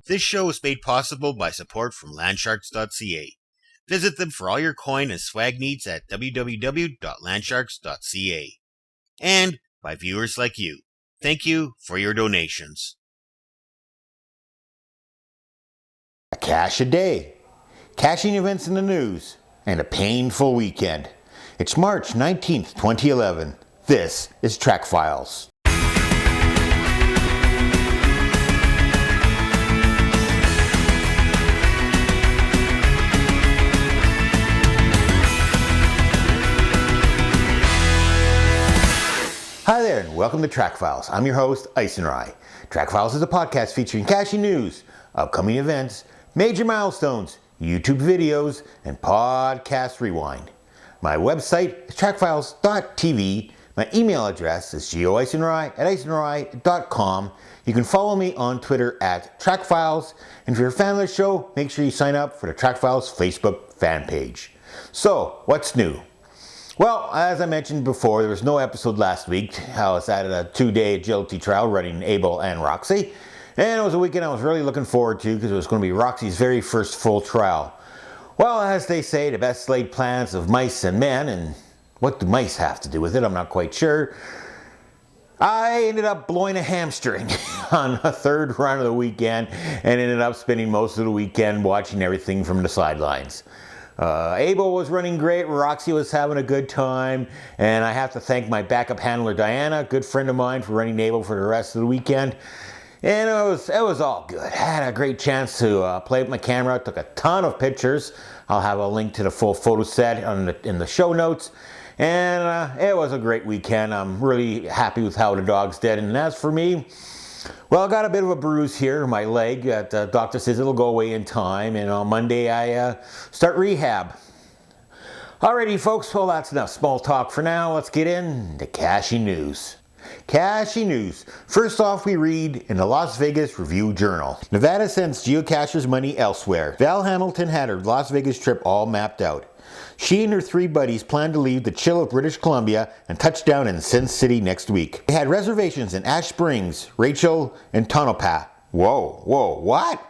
This show is made possible by support from landsharks.ca. Visit them for all your coin and swag needs at www.landsharks.ca. And by viewers like you. Thank you for your donations. A cache a day, caching events in the news, and a painful weekend. It's March 19th, 2011. This is Trackfiles. Hi there, and welcome to Trackfiles. I'm your host, Icenrai. Trackfiles is a podcast featuring caching news, upcoming events, major milestones, YouTube videos, and podcast rewind. My website is trackfiles.tv. My email address is geoicenrai@icenrai.com. You can follow me on Twitter at Trackfiles. And if you're a fan of the show, make sure you sign up for the Trackfiles Facebook fan page. So, what's new? Well, as I mentioned before, there was no episode last week. I was at a 2-day agility trial running Abel and Roxy. And it was a weekend I was really looking forward to because it was going to be Roxy's very first full trial. Well, as they say, the best laid plans of mice and men, and what do mice have to do with it? I'm not quite sure. I ended up blowing a hamstring on a third run of the weekend and ended up spending most of the weekend watching everything from the sidelines. Abel was running great, Roxy was having a good time, and I have to thank my backup handler Diana, a good friend of mine, for running Abel for the rest of the weekend. And it was all good. I had a great chance to play with my camera, took a ton of pictures. I'll have a link to the full photo set in the show notes. And it was a great weekend. I'm really happy with how the dogs did. And as for me, well, I got a bit of a bruise here in my leg. The doctor says it'll go away in time, and on Monday I start rehab. Alrighty, folks, well, that's enough small talk for now. Let's get into Cashy news. Cashy news. First off, we read in the Las Vegas Review-Journal. Nevada sends geocachers money elsewhere. Val Hamilton had her Las Vegas trip all mapped out. She and her 3 buddies plan to leave the chill of British Columbia and touch down in Sin City next week. They had reservations in Ash Springs, Rachel, and Tonopah. Whoa, what?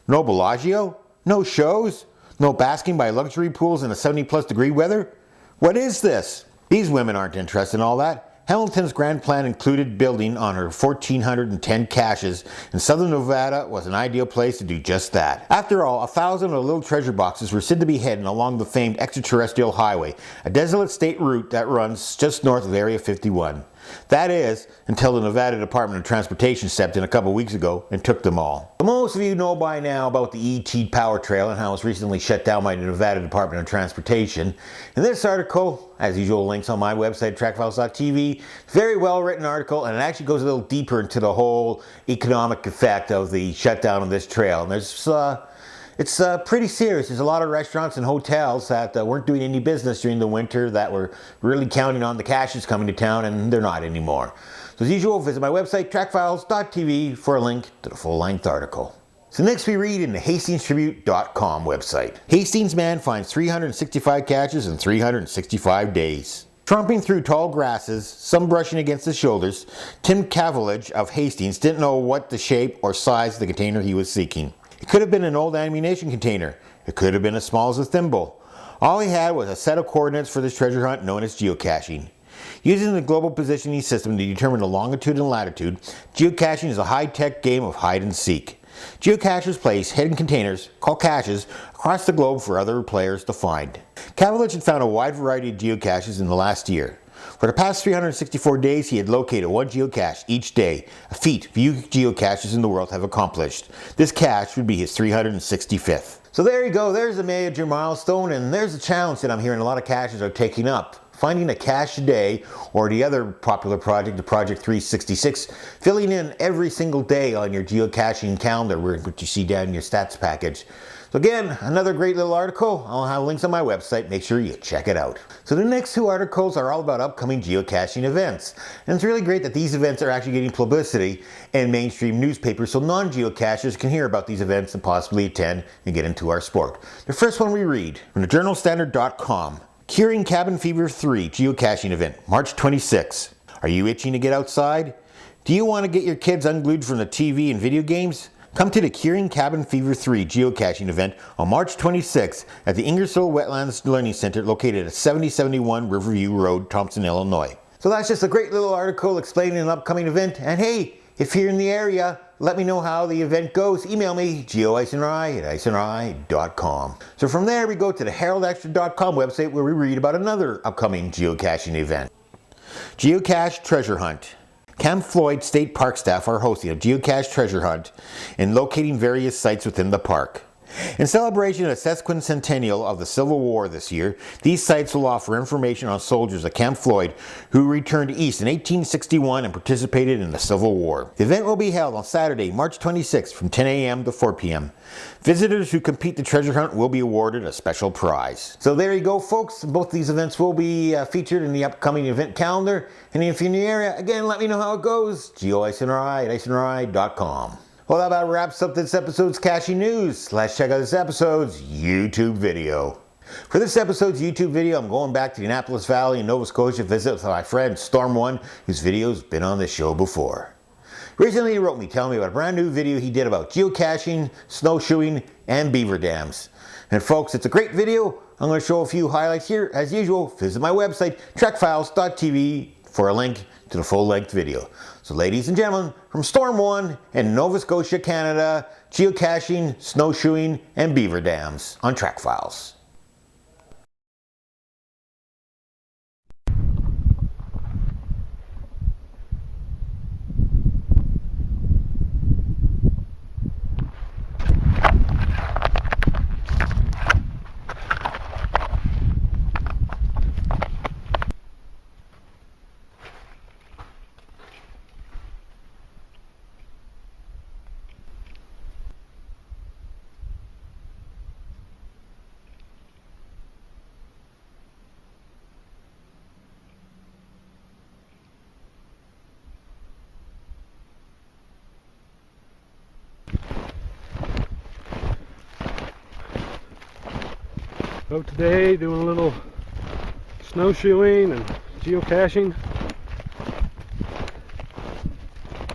No Bellagio? No shows? No basking by luxury pools in a 70-plus degree weather? What is this? These women aren't interested in all that. Hamilton's grand plan included building on her 1,410 caches, and southern Nevada was an ideal place to do just that. After all, 1,000 of the little treasure boxes were said to be hidden along the famed extraterrestrial highway, a desolate state route that runs just north of Area 51. That is, until the Nevada Department of Transportation stepped in a couple weeks ago and took them all. Most of you know by now about the ET Power Trail and how it was recently shut down by the Nevada Department of Transportation. In this article, as usual, links on my website, trackfiles.tv, very well written article, and it actually goes a little deeper into the whole economic effect of the shutdown of this trail. And it's pretty serious. There's a lot of restaurants and hotels that weren't doing any business during the winter that were really counting on the caches coming to town, and they're not anymore. So as usual, visit my website, trackfiles.tv, for a link to the full-length article. So next we read in the HastingsTribute.com website. Hastings man finds 365 caches in 365 days. Tromping through tall grasses, some brushing against his shoulders, Tim Cavalage of Hastings didn't know what the shape or size of the container he was seeking. It could have been an old ammunition container. It could have been as small as a thimble. All he had was a set of coordinates for this treasure hunt known as geocaching. Using the global positioning system to determine the longitude and latitude, geocaching is a high-tech game of hide and seek. Geocachers place hidden containers, called caches, across the globe for other players to find. Cavalage had found a wide variety of geocaches in the last year. For the past 364 days, he had located 1 geocache each day, a feat few geocaches in the world have accomplished. This cache would be his 365th. So there you go, there's a major milestone, and there's a challenge that I'm hearing a lot of caches are taking up. Finding a cache a day, or the other popular project, the Project 366, filling in every single day on your geocaching calendar, which you see down in your stats package. So again, another great little article. I'll have links on my website. Make sure you check it out. So the next 2 articles are all about upcoming geocaching events. And it's really great that these events are actually getting publicity in mainstream newspapers so non-geocachers can hear about these events and possibly attend and get into our sport. The first one we read from the journalstandard.com. Curing Cabin Fever 3 Geocaching Event, March 26. Are you itching to get outside? Do you want to get your kids unglued from the TV and video games? Come to the Curing Cabin Fever 3 geocaching event on March 26th at the Ingersoll Wetlands Learning Center located at 7071 Riverview Road, Thompson, Illinois. So that's just a great little article explaining an upcoming event. And hey, if you're in the area, let me know how the event goes. Email me, geoicenry@icenry.com. So from there we go to the HeroldExtra.com website where we read about another upcoming geocaching event. Geocache Treasure Hunt. Camp Floyd State Park staff are hosting a geocache treasure hunt and locating various sites within the park. In celebration of the sesquicentennial of the Civil War this year, these sites will offer information on soldiers at Camp Floyd who returned east in 1861 and participated in the Civil War. The event will be held on Saturday, March 26th from 10 a.m. to 4 p.m. Visitors who complete the treasure hunt will be awarded a special prize. So there you go, folks. Both these events will be featured in the upcoming event calendar. And if you're in the area, again, let me know how it goes. geoicenry@icenry.com. Well, that about wraps up this episode's Cashy News. Let's check out this episode's YouTube video. For this episode's YouTube video, I'm going back to the Annapolis Valley in Nova Scotia to visit with my friend Storm1, whose video's been on the show before. Recently he wrote me telling me about a brand new video he did about geocaching, snowshoeing, and beaver dams. And folks, it's a great video. I'm going to show a few highlights here. As usual, visit my website, trackfiles.tv, for a link to the full-length video. So ladies and gentlemen, from Storm1 in Nova Scotia, Canada, geocaching, snowshoeing, and beaver dams on Trackfiles. So today doing a little snowshoeing and geocaching.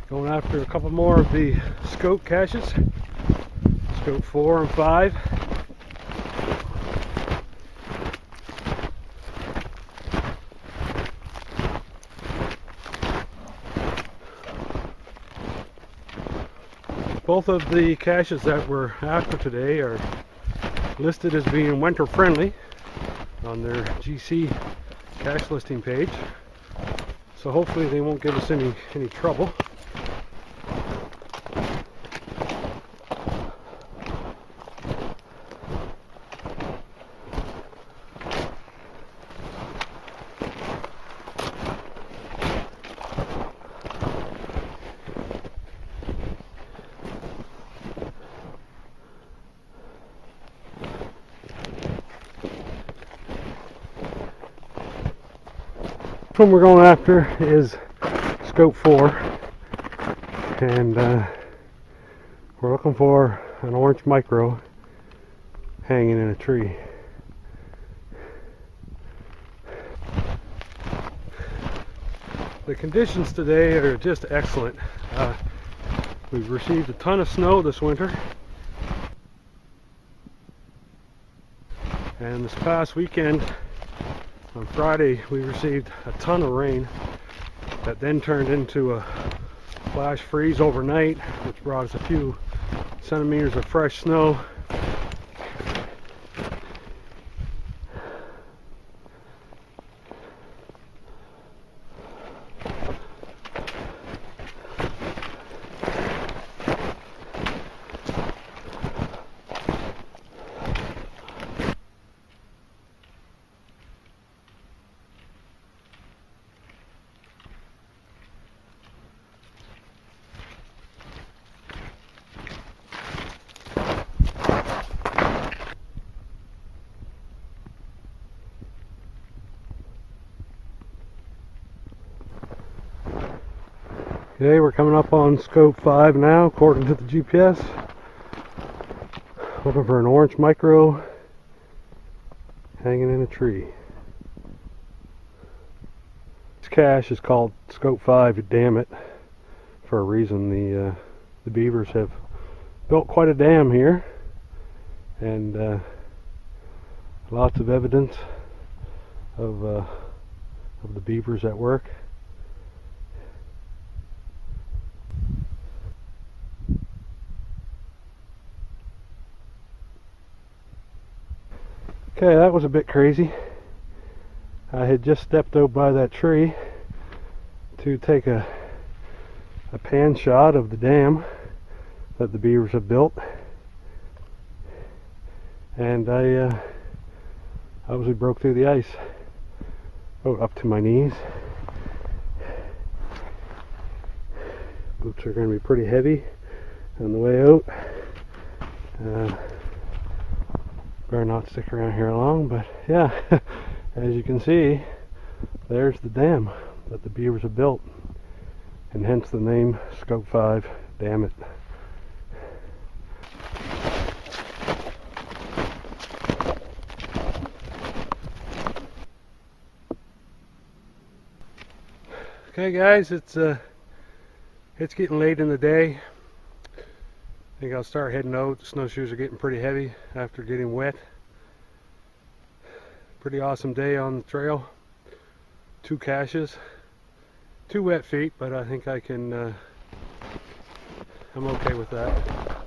Going after a couple more of the scope caches. Scope 4 and 5. Both of the caches that we're after today are listed as being winter friendly on their GC cache listing page, so hopefully they won't give us any trouble. One we're going after is scope 4, and we're looking for an orange micro hanging in a tree. The conditions today are just excellent. We've received a ton of snow this winter, and this past weekend on Friday we received a ton of rain that then turned into a flash freeze overnight, which brought us a few centimeters of fresh snow. Okay, we're coming up on scope 5 now, according to the GPS. Looking for an orange micro hanging in a tree. This cache is called scope 5, damn it, for a reason. The beavers have built quite a dam here, and lots of evidence of the beavers at work. Okay, that was a bit crazy. I had just stepped out by that tree to take a pan shot of the dam that the beavers have built, and I obviously broke through the ice, up to my knees. Boots are going to be pretty heavy on the way out. Better not stick around here long, but yeah, as you can see, there's the dam that the beavers have built, and hence the name Scope 5 Dam It. Okay guys, it's getting late in the day. I think I'll start heading out. The snowshoes are getting pretty heavy after getting wet. Pretty awesome day on the trail. 2 caches, 2 wet feet, but I think I can, I'm okay with that.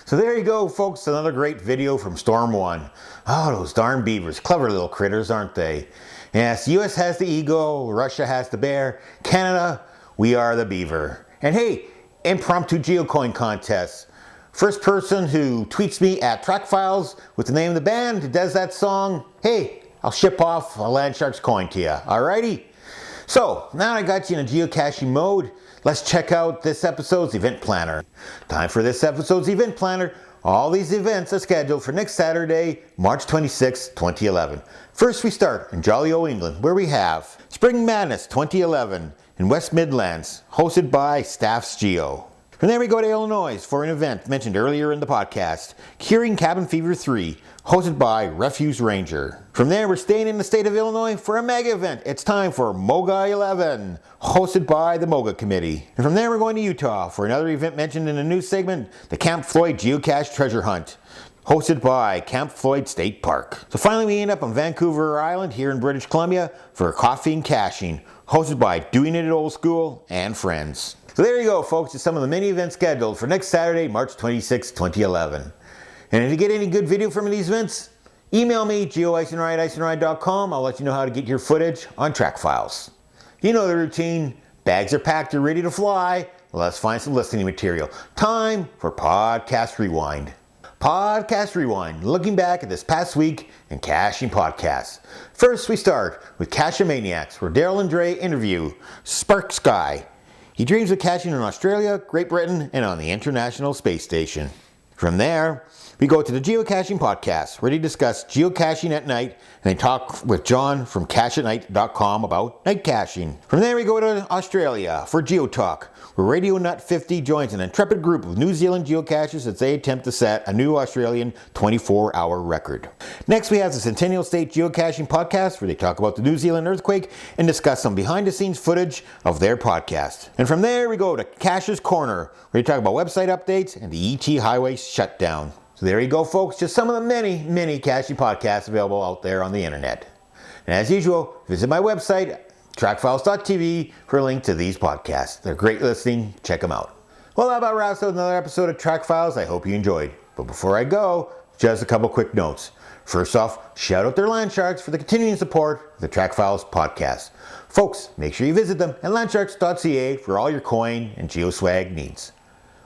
So there you go, folks, another great video from Storm 1. Oh, those darn beavers, clever little critters, aren't they? Yes, the US has the eagle, Russia has the bear, Canada, we are the beaver. And hey, impromptu Geocoin Contest. First person who tweets me at Trackfiles with the name of the band who does that song, hey, I'll ship off a Landshark's coin to you, alrighty? So, now I got you in a geocaching mode, let's check out this episode's event planner. Time for this episode's event planner. All these events are scheduled for next Saturday, March 26, 2011. First we start in jolly old England, where we have Spring Madness 2011 in West Midlands, hosted by StaffsGeo. From there we go to Illinois for an event mentioned earlier in the podcast, Curing Cabin Fever 3, hosted by Refuge Ranger. From there we're staying in the state of Illinois for a mega event. It's time for MOGA 11, hosted by the MOGA committee. And from there we're going to Utah for another event mentioned in the news segment, the Camp Floyd Geocache Treasure Hunt, hosted by Camp Floyd State Park. So finally we end up on Vancouver Island here in British Columbia for Coffee and Caching, hosted by Doing It Old School and Friends. So there you go, folks, it's some of the many events scheduled for next Saturday, March 26, 2011. And if you get any good video from these events, email me, geo@iceandride.com. I'll let you know how to get your footage on Trackfiles. You know the routine. Bags are packed, you're ready to fly. Let's find some listening material. Time for Podcast Rewind. Podcast Rewind, looking back at this past week in caching podcasts. First we start with Cache Maniacs, where Daryl and Dre interview Spark Sky. He dreams of caching in Australia, Great Britain, and on the International Space Station. From there, we go to the Geocaching podcast, where they discuss geocaching at night, and they talk with John from cacheatnight.com about night caching. From there, we go to Australia for GeoTalk, where Radio Nut 50 joins an intrepid group of New Zealand geocachers as they attempt to set a new Australian 24-hour record. Next, we have the Centennial State Geocaching podcast, where they talk about the New Zealand earthquake and discuss some behind-the-scenes footage of their podcast. And from there, we go to Cacher's Corner, where they talk about website updates and the ET highway shutdown. So there you go, folks, just some of the many, many caching podcasts available out there on the internet. And as usual, visit my website, trackfiles.tv, for a link to these podcasts. They're great listening. Check them out. Well, that about wraps up another episode of Trackfiles. I hope you enjoyed. But before I go, just a couple quick notes. First off, shout out their Landsharks for the continuing support of the Trackfiles podcast. Folks, make sure you visit them at landsharks.ca for all your coin and geoswag needs.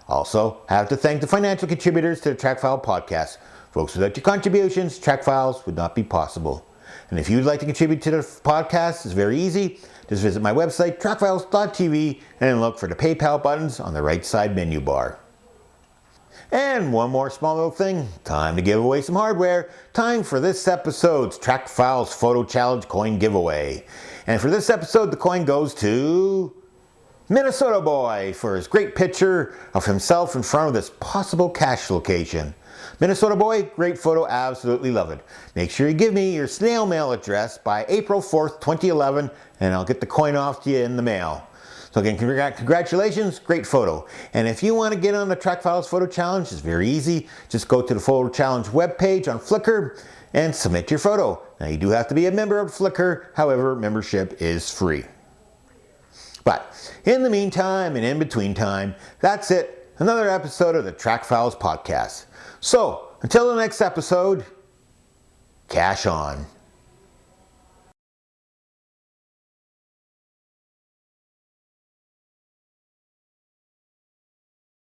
Also, I have to thank the financial contributors to the Trackfile podcast. Folks, without your contributions, Trackfiles would not be possible. And if you'd like to contribute to the podcast, it's very easy. Just visit my website, trackfiles.tv, and then look for the PayPal buttons on the right side menu bar. And one more small little thing. Time to give away some hardware. Time for this episode's Trackfiles Photo Challenge coin giveaway. And for this episode, the coin goes to Minnesota Boy for his great picture of himself in front of this possible cache location. Minnesota Boy, great photo, absolutely love it. Make sure you give me your snail mail address by April 4th, 2011, and I'll get the coin off to you in the mail. So again, congratulations, great photo. And if you want to get on the Trackfiles Photo Challenge, it's very easy. Just go to the Photo Challenge webpage on Flickr and submit your photo. Now you do have to be a member of Flickr, however, membership is free. But in the meantime and in between time, that's it. Another episode of the Trackfiles podcast. So until the next episode, cache on.